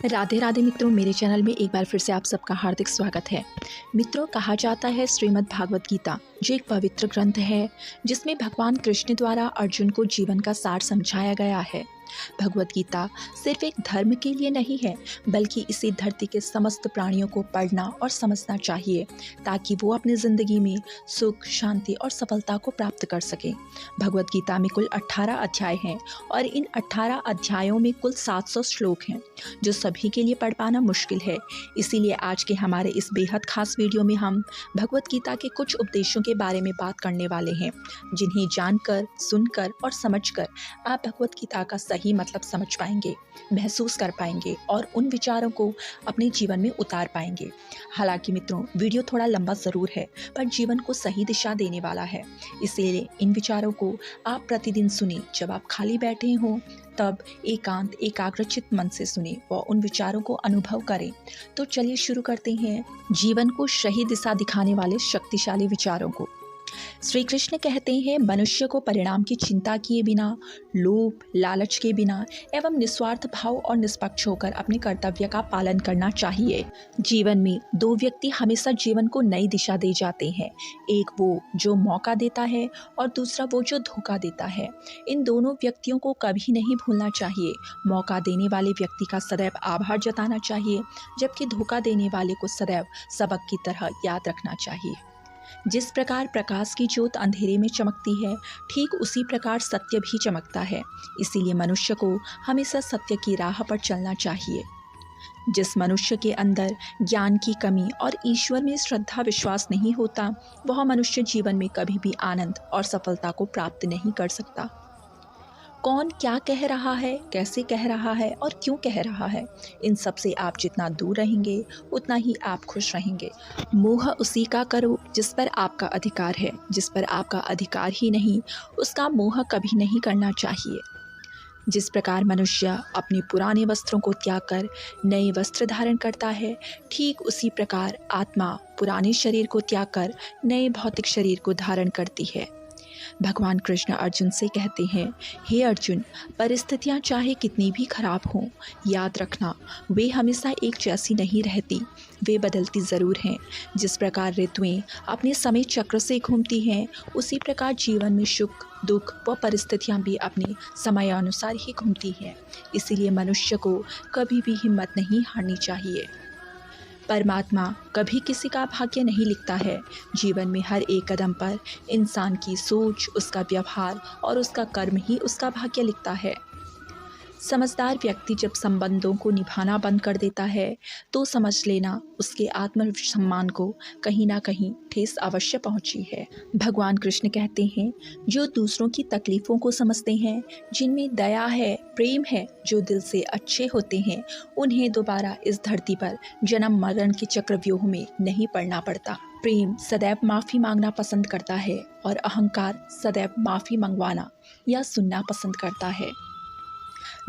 राधे राधे मित्रों, मेरे चैनल में एक बार फिर से आप सबका हार्दिक स्वागत है। मित्रों, कहा जाता है श्रीमद् भागवत गीता जो एक पवित्र ग्रंथ है जिसमें भगवान कृष्ण द्वारा अर्जुन को जीवन का सार समझाया गया है। भगवत गीता सिर्फ एक धर्म के लिए नहीं है, बल्कि इसे धरती के समस्त प्राणियों को पढ़ना और समझना चाहिए ताकि वो अपनी ज़िंदगी में सुख, शांति और सफलता को प्राप्त कर सकें। भगवत गीता में कुल 18 अध्याय हैं और इन 18 अध्यायों में कुल 700 श्लोक हैं जो सभी के लिए पढ़ पाना मुश्किल है। इसीलिए आज के हमारे इस बेहद खास वीडियो में हम भगवत गीता के कुछ उपदेशों के बारे में बात करने वाले हैं, जिन्हें जानकर, सुनकर और समझकर आप भगवत गीता का सही मतलब समझ पाएंगे, महसूस कर पाएंगे और उन विचारों को अपने जीवन में उतार पाएंगे। हालांकि मित्रों, वीडियो थोड़ा लंबा ज़रूर है, पर जीवन को सही दिशा देने वाला है। इसलिए इन विचारों को आप प्रतिदिन सुने। जब आप खाली बैठे हों तब एकांत एकाग्रचित मन से सुने व उन विचारों को अनुभव करें। तो चलिए शुरू करते हैं जीवन को सही दिशा दिखाने वाले शक्तिशाली विचारों को। श्री कृष्ण कहते हैं, मनुष्य को परिणाम की चिंता किए बिना, लोभ लालच के बिना एवं निस्वार्थ भाव और निष्पक्ष होकर अपने कर्तव्य का पालन करना चाहिए। जीवन में दो व्यक्ति हमेशा जीवन को नई दिशा दे जाते हैं, एक वो जो मौका देता है और दूसरा वो जो धोखा देता है। इन दोनों व्यक्तियों को कभी नहीं भूलना चाहिए। मौका देने वाले व्यक्ति का सदैव आभार जताना चाहिए, जबकि धोखा देने वाले को सदैव सबक की तरह याद रखना चाहिए। जिस प्रकार प्रकाश की ज्योत अंधेरे में चमकती है, ठीक उसी प्रकार सत्य भी चमकता है। इसीलिए मनुष्य को हमेशा सत्य की राह पर चलना चाहिए। जिस मनुष्य के अंदर ज्ञान की कमी और ईश्वर में श्रद्धा विश्वास नहीं होता, वह मनुष्य जीवन में कभी भी आनंद और सफलता को प्राप्त नहीं कर सकता। कौन क्या कह रहा है, कैसे कह रहा है और क्यों कह रहा है, इन सब से आप जितना दूर रहेंगे उतना ही आप खुश रहेंगे। मोह उसी का करो जिस पर आपका अधिकार है, जिस पर आपका अधिकार ही नहीं उसका मोह कभी नहीं करना चाहिए। जिस प्रकार मनुष्य अपने पुराने वस्त्रों को त्याग कर नए वस्त्र धारण करता है, ठीक उसी प्रकार आत्मा पुराने शरीर को त्याग कर नए भौतिक शरीर को धारण करती है। भगवान कृष्ण अर्जुन से कहते हैं, हे अर्जुन, परिस्थितियाँ चाहे कितनी भी खराब हों, याद रखना वे हमेशा एक जैसी नहीं रहती, वे बदलती ज़रूर हैं। जिस प्रकार ऋतुएं अपने समय चक्र से घूमती हैं, उसी प्रकार जीवन में सुख, दुख व परिस्थितियाँ भी अपने समयानुसार ही घूमती हैं। इसीलिए मनुष्य को कभी भी हिम्मत नहीं हारनी चाहिए। परमात्मा कभी किसी का भाग्य नहीं लिखता है। जीवन में हर एक कदम पर इंसान की सोच, उसका व्यवहार और उसका कर्म ही उसका भाग्य लिखता है। समझदार व्यक्ति जब संबंधों को निभाना बंद कर देता है तो समझ लेना उसके आत्मसम्मान को कहीं ना कहीं ठेस अवश्य पहुंची है। भगवान कृष्ण कहते हैं, जो दूसरों की तकलीफ़ों को समझते हैं, जिनमें दया है, प्रेम है, जो दिल से अच्छे होते हैं, उन्हें दोबारा इस धरती पर जन्म मरण के चक्रव्यूह में नहीं पड़ना पड़ता। प्रेम सदैव माफ़ी मांगना पसंद करता है और अहंकार सदैव माफ़ी मंगवाना या सुनना पसंद करता है।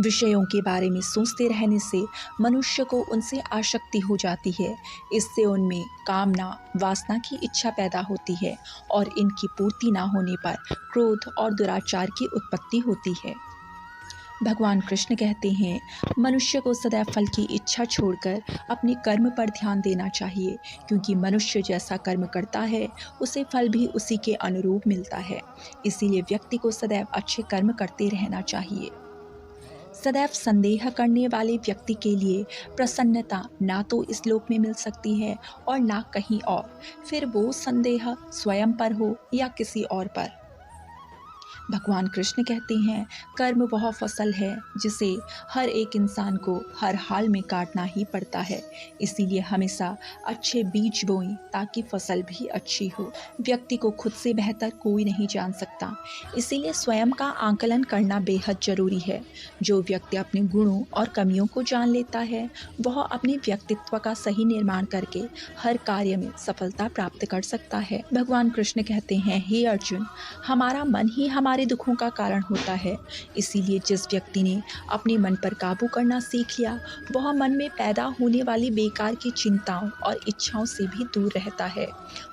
विषयों के बारे में सोचते रहने से मनुष्य को उनसे आसक्ति हो जाती है। इससे उनमें कामना, वासना की इच्छा पैदा होती है और इनकी पूर्ति ना होने पर क्रोध और दुराचार की उत्पत्ति होती है। भगवान कृष्ण कहते हैं, मनुष्य को सदैव फल की इच्छा छोड़कर अपने कर्म पर ध्यान देना चाहिए, क्योंकि मनुष्य जैसा कर्म करता है उसे फल भी उसी के अनुरूप मिलता है। इसीलिए व्यक्ति को सदैव अच्छे कर्म करते रहना चाहिए। सदैव संदेह करने वाले व्यक्ति के लिए प्रसन्नता ना तो इस लोक में मिल सकती है और ना कहीं और, फिर वो संदेह स्वयं पर हो या किसी और पर। भगवान कृष्ण कहते हैं, कर्म वह फसल है जिसे हर एक इंसान को हर हाल में काटना ही पड़ता है। इसीलिए हमेशा अच्छे बीज बोएं ताकि फसल भी अच्छी हो। व्यक्ति को खुद से बेहतर कोई नहीं जान सकता, इसीलिए स्वयं का आकलन करना बेहद जरूरी है। जो व्यक्ति अपने गुणों और कमियों को जान लेता है, वह अपने व्यक्तित्व का सही निर्माण करके हर कार्य में सफलता प्राप्त कर सकता है। भगवान कृष्ण कहते हैं, हे अर्जुन, हमारा मन ही हमारा हमारे दुखों का कारण होता है। इसीलिए जिस व्यक्ति ने अपने मन पर काबू करना सीख लिया, वह मन में पैदा होने वाली बेकार की चिंताओं और इच्छाओं से भी दूर रहता है।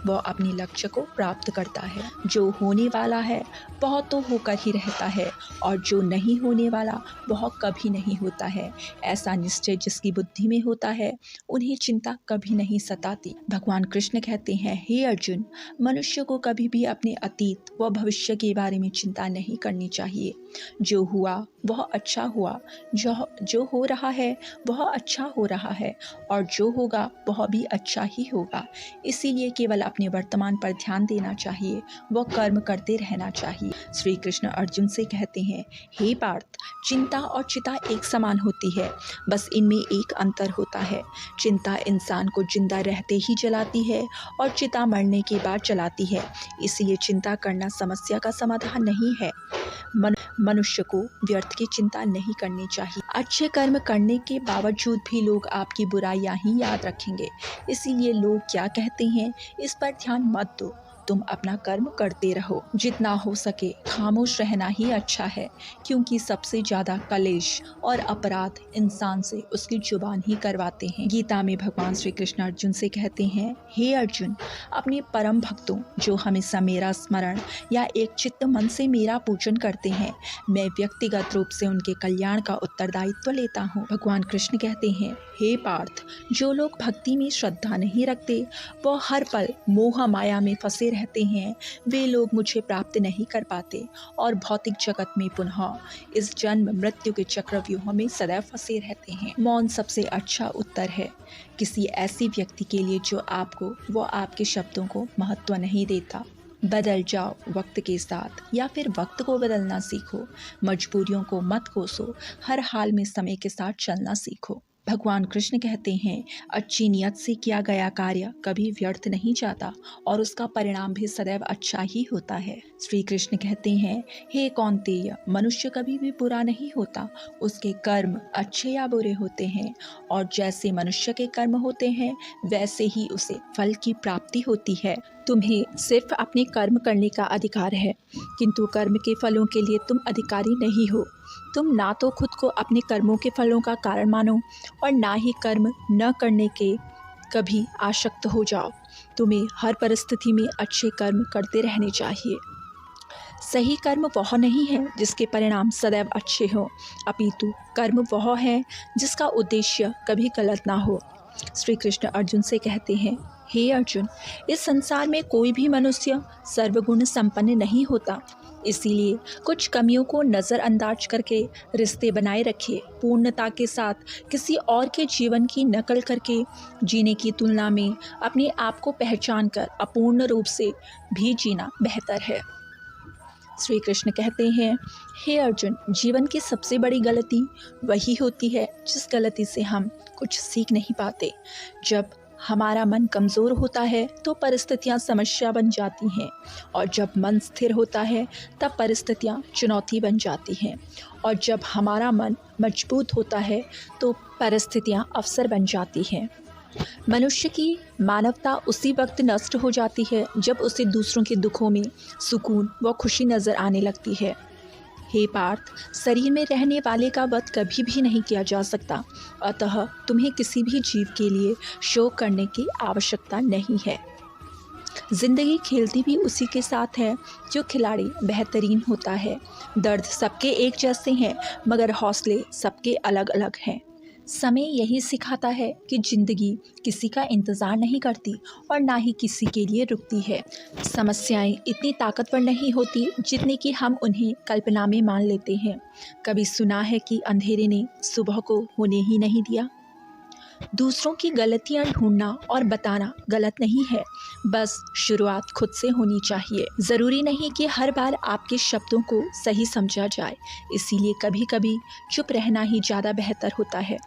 वह अपने लक्ष्य को प्राप्त करता है। जो होने वाला है वह तो होकर ही रहता है, और जो नहीं होने वाला वह कभी नहीं होता है। ऐसा निश्चय जिसकी बुद्धि में होता है, उन्हें चिंता कभी नहीं सताती। भगवान कृष्ण कहते हैं, हे अर्जुन, मनुष्य को कभी भी अपने अतीत व भविष्य के बारे में चिंता नहीं करनी चाहिए। जो हुआ वह अच्छा हुआ, जो हो रहा है वह अच्छा हो रहा है, और जो होगा वह भी अच्छा ही होगा। इसीलिए केवल अपने वर्तमान पर ध्यान देना चाहिए, वह कर्म करते रहना चाहिए। श्री कृष्ण अर्जुन से कहते हैं, हे पार्थ, चिंता और चिता एक समान होती है, बस इनमें एक अंतर होता है। चिंता इंसान को जिंदा रहते ही जलाती है और चिता मरने के बाद जलाती है। इसलिए चिंता करना समस्या का समाधान नहीं है। मनुष्य को व्यर्थ की चिंता नहीं करनी चाहिए। अच्छे कर्म करने के बावजूद भी लोग आपकी बुराइयां ही याद रखेंगे। इसीलिए लोग क्या कहते हैं, इस पर ध्यान मत दो, तुम अपना कर्म करते रहो। जितना हो सके खामोश रहना ही अच्छा है, क्योंकि सबसे ज़्यादा कलेश और अपराध इंसान से उसकी जुबान ही करवाते हैं। गीता में भगवान श्री कृष्ण अर्जुन से कहते हैं, हे अर्जुन, अपने परम भक्तों जो हमेशा मेरा स्मरण या एक चित्त मन से मेरा पूजन करते हैं, मैं व्यक्तिगत रूप से उनके कल्याण का उत्तरदायित्व लेता हूँ। भगवान कृष्ण कहते हैं, हे पार्थ, जो लोग भक्ति में श्रद्धा नहीं रखते, वो हर पल मोह माया में फंसे रहते हैं, वे लोग मुझे प्राप्त नहीं कर पाते और भौतिक जगत में पुनः इस जन्म मृत्यु के चक्रव्यूह में सदैव फंसे रहते हैं। मौन सबसे अच्छा उत्तर है किसी ऐसी व्यक्ति के लिए जो आपको व आपके शब्दों को महत्व नहीं देता। बदल जाओ वक्त के साथ, या फिर वक्त को बदलना सीखो। मजबूरियों को मत कोसो, हर हाल में समय के साथ चलना सीखो। भगवान कृष्ण कहते हैं, अच्छी नियत से किया गया कार्य कभी व्यर्थ नहीं जाता और उसका परिणाम भी सदैव अच्छा ही होता है। श्री कृष्ण कहते हैं, हे कौन्तेय, मनुष्य कभी भी बुरा नहीं होता, उसके कर्म अच्छे या बुरे होते हैं, और जैसे मनुष्य के कर्म होते हैं वैसे ही उसे फल की प्राप्ति होती है। तुम्हें सिर्फ अपने कर्म करने का अधिकार है, किंतु कर्म के फलों के लिए तुम अधिकारी नहीं हो। तुम ना तो खुद को अपने कर्मों के फलों का कारण मानो और ना ही कर्म न करने के कभी आसक्त हो जाओ। तुम्हें हर परिस्थिति में अच्छे कर्म करते रहने चाहिए। सही कर्म वह नहीं है जिसके परिणाम सदैव अच्छे हों, अपितु कर्म वह है जिसका उद्देश्य कभी गलत ना हो। श्री कृष्ण अर्जुन से कहते हैं, हे अर्जुन, इस संसार में कोई भी मनुष्य सर्वगुण संपन्न नहीं होता। इसीलिए कुछ कमियों को नज़रअंदाज करके रिश्ते बनाए रखिए। पूर्णता के साथ किसी और के जीवन की नकल करके जीने की तुलना में अपने आप को पहचान कर अपूर्ण रूप से भी जीना बेहतर है। श्री कृष्ण कहते हैं, हे अर्जुन, जीवन की सबसे बड़ी गलती वही होती है जिस गलती से हम कुछ सीख नहीं पाते। जब हमारा मन कमज़ोर होता है तो परिस्थितियाँ समस्या बन जाती हैं, और जब मन स्थिर होता है तब परिस्थितियाँ चुनौती बन जाती हैं, और जब हमारा मन मजबूत होता है तो परिस्थितियाँ अवसर बन जाती हैं। मनुष्य की मानवता उसी वक्त नष्ट हो जाती है जब उसे दूसरों के दुखों में सुकून व खुशी नज़र आने लगती है। हे पार्थ, शरीर में रहने वाले का वध कभी भी नहीं किया जा सकता, अतः तुम्हें किसी भी जीव के लिए शोक करने की आवश्यकता नहीं है। जिंदगी खेलती भी उसी के साथ है जो खिलाड़ी बेहतरीन होता है। दर्द सबके एक जैसे हैं, मगर हौसले सबके अलग अलग हैं। समय यही सिखाता है कि ज़िंदगी किसी का इंतज़ार नहीं करती और ना ही किसी के लिए रुकती है। समस्याएं इतनी ताकतवर नहीं होती जितनी कि हम उन्हें कल्पना में मान लेते हैं। कभी सुना है कि अंधेरे ने सुबह को होने ही नहीं दिया। दूसरों की गलतियां ढूंढना और बताना गलत नहीं है, बस शुरुआत खुद से होनी चाहिए। ज़रूरी नहीं कि हर बार आपके शब्दों को सही समझा जाए, इसीलिए कभी कभी चुप रहना ही ज़्यादा बेहतर होता है।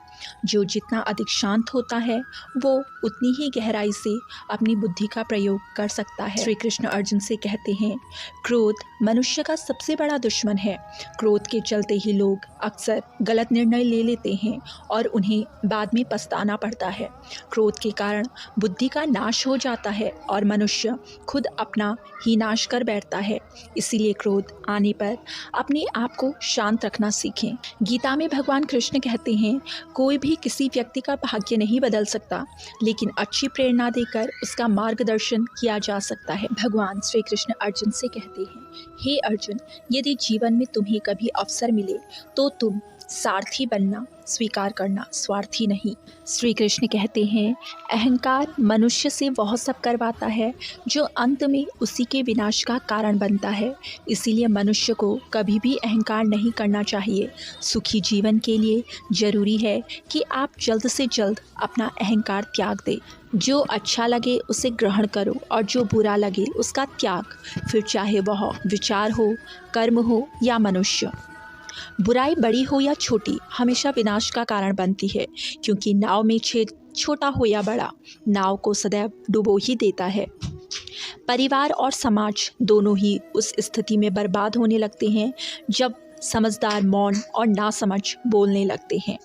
जो जितना अधिक शांत होता है वो उतनी ही गहराई से अपनी बुद्धि का प्रयोग कर सकता है। श्री कृष्ण अर्जुन से कहते हैं, क्रोध मनुष्य का सबसे बड़ा दुश्मन है। क्रोध के चलते ही लोग अक्सर गलत निर्णय ले लेते हैं और उन्हें बाद में पछताना दबाना पड़ता है। क्रोध के कारण बुद्धि का नाश हो जाता है और मनुष्य खुद अपना ही नाश कर बैठता है। इसीलिए क्रोध आने पर अपने आप को शांत रखना सीखें। गीता में भगवान कृष्ण कहते हैं, कोई भी किसी व्यक्ति का भाग्य नहीं बदल सकता, लेकिन अच्छी प्रेरणा देकर उसका मार्गदर्शन किया जा सकता है। भगवान श्री कृष्ण अर्जुन से कहते हैं, हे अर्जुन, यदि जीवन में तुम्हें कभी अवसर मिले तो तुम सारथी बनना स्वीकार करना, स्वार्थी नहीं। श्री कृष्ण कहते हैं, अहंकार मनुष्य से वह सब करवाता है जो अंत में उसी के विनाश का कारण बनता है। इसीलिए मनुष्य को कभी भी अहंकार नहीं करना चाहिए। सुखी जीवन के लिए जरूरी है कि आप जल्द से जल्द अपना अहंकार त्याग दें। जो अच्छा लगे उसे ग्रहण करो और जो बुरा लगे उसका त्याग, फिर चाहे वह विचार हो, कर्म हो या मनुष्य। बुराई बड़ी हो या छोटी हमेशा विनाश का कारण बनती है, क्योंकि नाव में छेद छोटा हो या बड़ा, नाव को सदैव डुबो ही देता है। परिवार और समाज दोनों ही उस स्थिति में बर्बाद होने लगते हैं जब समझदार मौन और नासमझ बोलने लगते हैं।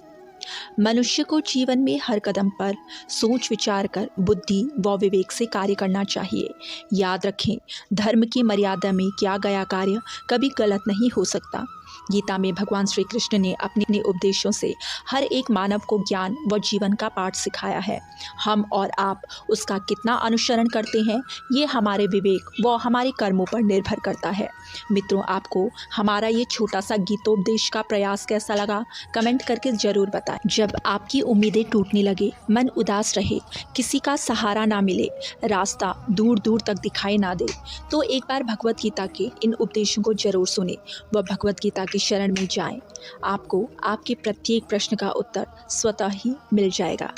मनुष्य को जीवन में हर कदम पर सोच विचार कर बुद्धि व विवेक से कार्य करना चाहिए। याद रखें, धर्म की मर्यादा में किया गया कार्य कभी गलत नहीं हो सकता। गीता में भगवान श्री कृष्ण ने अपने उपदेशों से हर एक मानव को ज्ञान व जीवन का पाठ सिखाया है। हम और आप उसका कितना अनुसरण करते हैं, ये हमारे विवेक व हमारे कर्मों पर निर्भर करता है। मित्रों, आपको हमारा ये छोटा सा गीतोपदेश का प्रयास कैसा लगा, कमेंट करके ज़रूर बताएं। जब आपकी उम्मीदें टूटने लगे, मन उदास रहे, किसी का सहारा ना मिले, रास्ता दूर दूर तक दिखाई ना दे, तो एक बार भगवत गीता के इन उपदेशों को जरूर सुने व भगवत गीता की शरण में जाएं। आपको आपके प्रत्येक प्रश्न का उत्तर स्वतः ही मिल जाएगा।